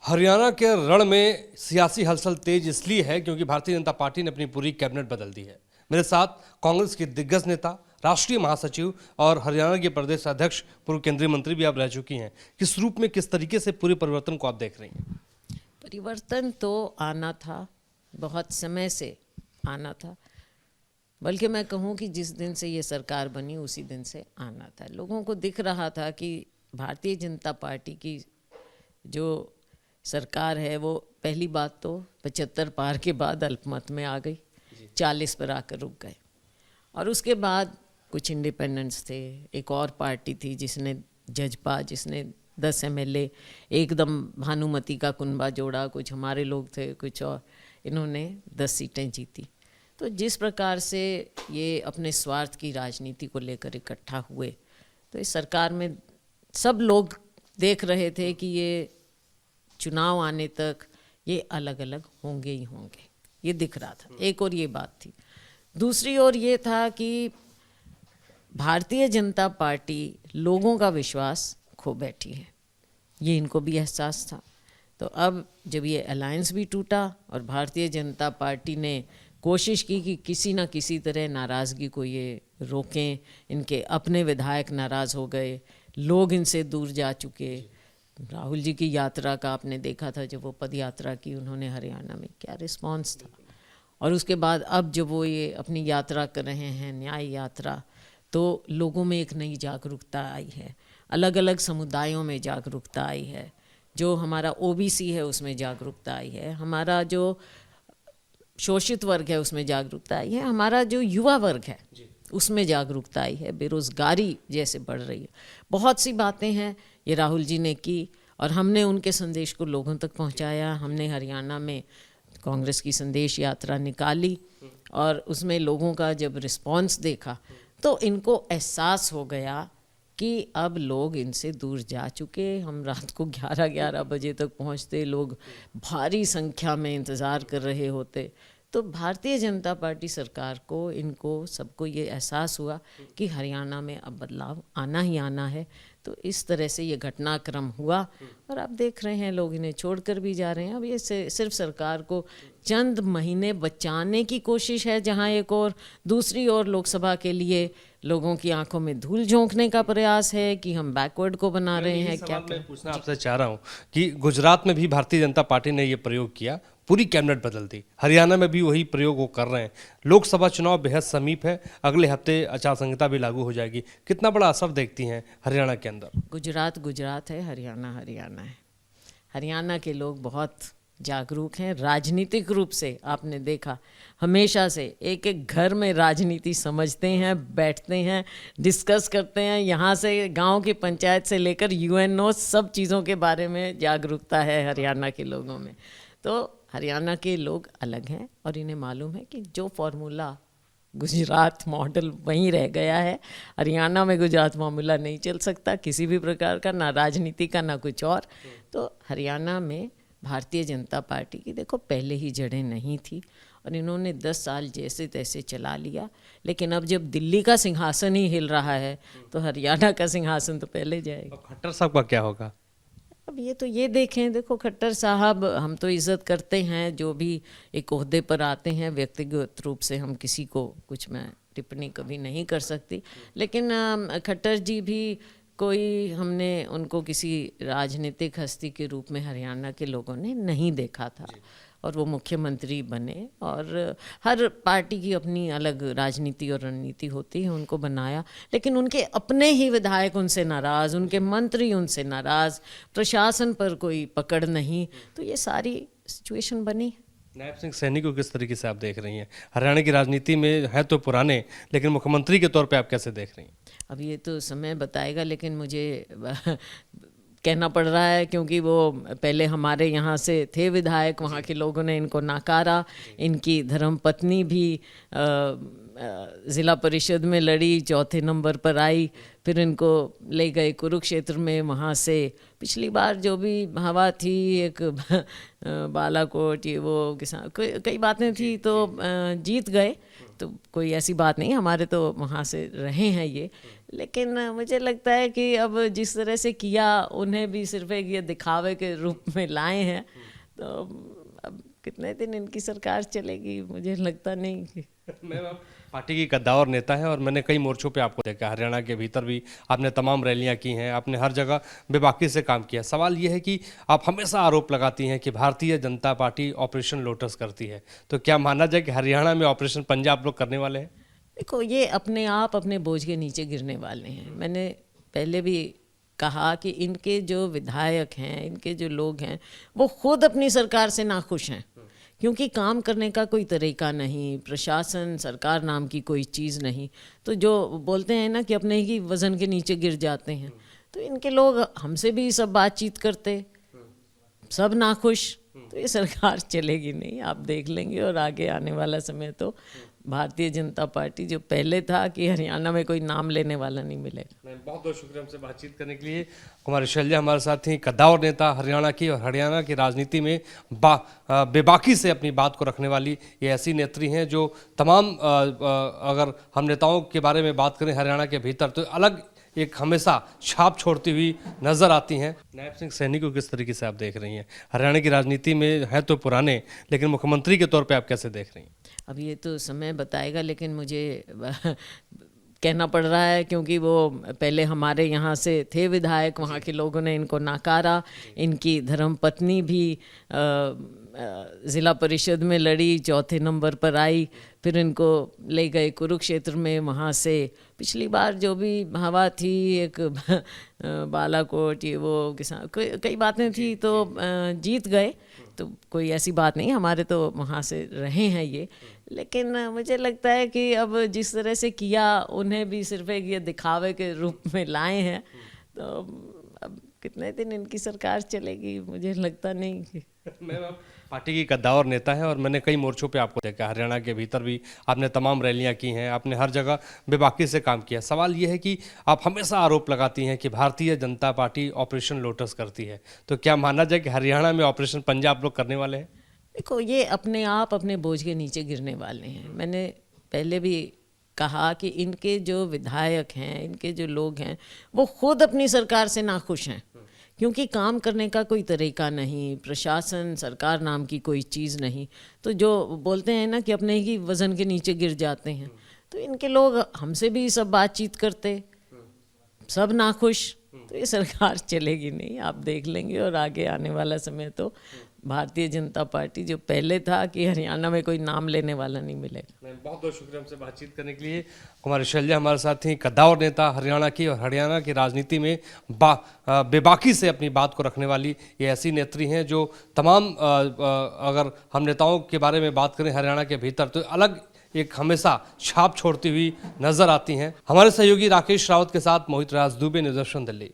हरियाणा के रण में सियासी हलचल तेज इसलिए है क्योंकि भारतीय जनता पार्टी ने अपनी पूरी कैबिनेट बदल दी है। मेरे साथ कांग्रेस के दिग्गज नेता, राष्ट्रीय महासचिव और हरियाणा के प्रदेश अध्यक्ष, पूर्व केंद्रीय मंत्री भी आप रह चुकी हैं। किस रूप में, किस तरीके से पूरे परिवर्तन को आप देख रही हैं? परिवर्तन तो आना था, बहुत समय से आना था, बल्कि मैं कहूँ कि जिस दिन से ये सरकार बनी उसी दिन से आना था। लोगों को दिख रहा था कि भारतीय जनता पार्टी की जो सरकार है वो पहली बात तो 75 पार के बाद अल्पमत में आ गई, 40 पर आकर रुक गए। और उसके बाद कुछ इंडिपेंडेंट्स थे, एक और पार्टी थी जिसने जजपा, जिसने 10 MLA एकदम भानुमति का कुनबा जोड़ा, कुछ हमारे लोग थे, कुछ और, इन्होंने 10 सीटें जीती। तो जिस प्रकार से ये अपने स्वार्थ की राजनीति को लेकर इकट्ठा हुए, तो इस सरकार में सब लोग देख रहे थे कि ये चुनाव आने तक ये अलग अलग होंगे ही होंगे, ये दिख रहा था। एक और ये बात थी। दूसरी ओर ये था कि भारतीय जनता पार्टी लोगों का विश्वास खो बैठी है, ये इनको भी एहसास था। तो अब जब ये अलायंस भी टूटा और भारतीय जनता पार्टी ने कोशिश की कि किसी न किसी तरह नाराज़गी को ये रोकें, इनके अपने विधायक नाराज़ हो गए, लोग इनसे दूर जा चुके। राहुल जी की यात्रा का आपने देखा था, जब वो पद यात्रा की उन्होंने हरियाणा में, क्या रिस्पांस था। और उसके बाद अब जब वो ये अपनी यात्रा कर रहे हैं, न्याय यात्रा, तो लोगों में एक नई जागरूकता आई है, अलग अलग समुदायों में जागरूकता आई है। जो हमारा OBC है उसमें जागरूकता आई है, हमारा जो शोषित वर्ग है उसमें जागरूकता आई है, हमारा जो युवा वर्ग है उसमें जागरूकता आई है, बेरोज़गारी जैसे बढ़ रही है। बहुत सी बातें हैं ये राहुल जी ने की और हमने उनके संदेश को लोगों तक पहुंचाया। हमने हरियाणा में कांग्रेस की संदेश यात्रा निकाली और उसमें लोगों का जब रिस्पांस देखा तो इनको एहसास हो गया कि अब लोग इनसे दूर जा चुके। हम रात को 11-11 बजे तक पहुंचते, लोग भारी संख्या में इंतज़ार कर रहे होते। तो भारतीय जनता पार्टी सरकार को, इनको सबको ये एहसास हुआ कि हरियाणा में अब बदलाव आना ही आना है। तो इस तरह से ये घटनाक्रम हुआ और आप देख रहे हैं लोग इन्हें छोड़कर भी जा रहे हैं। अब ये सिर्फ सरकार को चंद महीने बचाने की कोशिश है, जहां एक और दूसरी ओर लोकसभा के लिए लोगों की आंखों में धूल झोंकने का प्रयास है कि हम बैकवर्ड को बना रहे हैं। क्या मैं पूछना आपसे चाह रहा हूँ कि गुजरात में भी भारतीय जनता पार्टी ने ये प्रयोग किया, पूरी कैबिनेट बदल दी। हरियाणा में भी वही प्रयोग वो कर रहे हैं। लोकसभा चुनाव बेहद समीप है, अगले हफ्ते आचार संहिता भी लागू हो जाएगी। कितना बड़ा असर देखती हैं हरियाणा के अंदर? गुजरात गुजरात है, हरियाणा हरियाणा है। हरियाणा के लोग बहुत जागरूक हैं राजनीतिक रूप से। आपने देखा हमेशा से एक एक घर में राजनीति समझते हैं, बैठते हैं, डिस्कस करते हैं। यहाँ से गांव की पंचायत से लेकर UNO सब चीज़ों के बारे में जागरूकता है हरियाणा के लोगों में। तो हरियाणा के लोग अलग हैं और इन्हें मालूम है कि जो फॉर्मूला गुजरात मॉडल वहीं रह गया है, हरियाणा में गुजरात मामला नहीं चल सकता किसी भी प्रकार का, ना राजनीति का ना कुछ और। तो हरियाणा में भारतीय जनता पार्टी की देखो पहले ही जड़ें नहीं थी और इन्होंने 10 साल जैसे तैसे चला लिया। लेकिन अब जब दिल्ली का सिंहासन ही हिल रहा है तो हरियाणा का सिंहासन तो पहले जाएगा। खट्टर साहब का क्या होगा? अब ये देखें, देखो खट्टर साहब, हम तो इज़्ज़त करते हैं जो भी एक ओहदे पर आते हैं, व्यक्तिगत रूप से हम किसी को कुछ, मैं टिप्पणी कभी नहीं कर सकती। लेकिन खट्टर जी भी कोई, हमने उनको किसी राजनीतिक हस्ती के रूप में हरियाणा के लोगों ने नहीं देखा था और वो मुख्यमंत्री बने। और हर पार्टी की अपनी अलग राजनीति और रणनीति होती है, उनको बनाया। लेकिन उनके अपने ही विधायक उनसे नाराज़, उनके मंत्री उनसे नाराज़, प्रशासन पर कोई पकड़ नहीं, तो ये सारी सिचुएशन बनी। नायब सिंह सैनी को किस तरीके से आप देख रही हैं? हरियाणा की राजनीति में है तो पुराने, लेकिन मुख्यमंत्री के तौर पे आप कैसे देख रही हैं? अब ये तो समय बताएगा, लेकिन मुझे कहना पड़ रहा है क्योंकि वो पहले हमारे यहाँ से थे विधायक, वहाँ के लोगों ने इनको नकारा। इनकी धर्मपत्नी भी ज़िला परिषद में लड़ी, 4थे नंबर पर आई। फिर इनको ले गए कुरुक्षेत्र में, वहाँ से पिछली बार जो भी हवा थी, एक बालाकोट, ये वो किसान, कई बातें थी, तो जीत गए। तो कोई ऐसी बात नहीं, हमारे तो वहाँ से रहे हैं ये। लेकिन मुझे लगता है कि अब जिस तरह से किया, उन्हें भी सिर्फ एक ये दिखावे के रूप में लाए हैं। तो अब कितने दिन इनकी सरकार चलेगी, मुझे लगता नहीं कि मैम पार्टी की कद्दावर नेता है और मैंने कई मोर्चों पे आपको देखा, हरियाणा के भीतर भी आपने तमाम रैलियां की हैं, आपने हर जगह बेबाकी से काम किया। सवाल ये है कि आप हमेशा आरोप लगाती हैं कि Bharatiya Janata party operation lotus करती है, तो क्या माना जाए कि हरियाणा में ऑपरेशन पंजाब लोग करने वाले हैं? देखो, ये अपने आप अपने बोझ के नीचे गिरने वाले हैं। मैंने पहले भी कहा कि इनके जो विधायक हैं, इनके जो लोग हैं, वो खुद अपनी सरकार से नाखुश हैं, क्योंकि काम करने का कोई तरीका नहीं, प्रशासन, सरकार नाम की कोई चीज़ नहीं। तो जो बोलते हैं ना कि अपने ही वज़न के नीचे गिर जाते हैं, तो इनके लोग हमसे भी सब बातचीत करते, सब नाखुश, तो ये सरकार चलेगी नहीं, आप देख लेंगे। और आगे आने वाला समय तो भारतीय जनता पार्टी, जो पहले था कि हरियाणा में कोई नाम लेने वाला नहीं मिलेगा। बहुत बहुत शुक्रिया हमसे बातचीत करने के लिए। कुमारी शैलजा हमारे साथ थी, कद्दावर नेता हरियाणा की, और हरियाणा की राजनीति में बेबाकी से अपनी बात को रखने वाली ये ऐसी नेत्री हैं जो तमाम अगर हम नेताओं के बारे में बात करें हरियाणा के भीतर, तो अलग एक हमेशा छाप छोड़ती हुई नजर आती हैं। नायब सिंह सैनी को किस तरीके से आप देख रही हैं? हरियाणा की राजनीति में है तो पुराने, लेकिन मुख्यमंत्री के तौर पे आप कैसे देख रही हैं? अब ये तो समय बताएगा, लेकिन मुझे कहना पड़ रहा है क्योंकि वो पहले हमारे यहाँ से थे विधायक, वहाँ के लोगों ने इनको नकारा। इनकी धर्मपत्नी भी ज़िला परिषद में लड़ी, चौथे नंबर पर आई, फिर इनको ले गए कुरुक्षेत्र में, वहाँ से पिछली बार जो भी हवा थी, एक बालाकोट, ये वो किसान, कई बातें थी, तो जीत गए। तो कोई ऐसी बात नहीं, हमारे तो वहाँ से रहे हैं ये। लेकिन मुझे लगता है कि अब जिस तरह से किया, उन्हें भी सिर्फ एक ये दिखावे के रूप में लाए हैं। तो अब कितने दिन इनकी सरकार चलेगी, मुझे लगता नहीं कि मैम पार्टी की कद्दावर नेता है और मैंने कई मोर्चों पे आपको देखा, हरियाणा के भीतर भी आपने तमाम रैलियां की हैं, आपने हर जगह बेबाकी से काम किया। सवाल ये है कि आप हमेशा आरोप लगाती हैं कि Bharatiya Janata party operation lotus करती है, तो क्या माना जाए कि हरियाणा में ऑपरेशन पंजाब लोग करने वाले हैं? देखो, ये अपने आप अपने बोझ के नीचे गिरने वाले हैं। मैंने पहले भी कहा कि इनके जो विधायक हैं, इनके जो लोग हैं, वो खुद अपनी सरकार से नाखुश हैं, क्योंकि काम करने का कोई तरीका नहीं, प्रशासन, सरकार नाम की कोई चीज़ नहीं। तो जो बोलते हैं ना कि अपने ही वज़न के नीचे गिर जाते हैं, तो इनके लोग हमसे भी सब बातचीत करते, सब नाखुश, तो ये सरकार चलेगी नहीं, आप देख लेंगे। और आगे आने वाला समय तो भारतीय जनता पार्टी, जो पहले था कि हरियाणा में कोई नाम लेने वाला नहीं मिलेगा। बहुत बहुत शुक्रिया हमसे बातचीत करने के लिए। कुमारी शैलजा हमारे साथ थी, कद्दावर नेता हरियाणा की, और हरियाणा की राजनीति में बेबाकी से अपनी बात को रखने वाली ये ऐसी नेत्री हैं जो तमाम अगर हम नेताओं के बारे में बात करें हरियाणा के भीतर, तो अलग एक हमेशा छाप छोड़ती हुई नजर आती हैं। हमारे सहयोगी राकेश रावत के साथ मोहित राज दुबे, न्यूज़ 18 दिल्ली।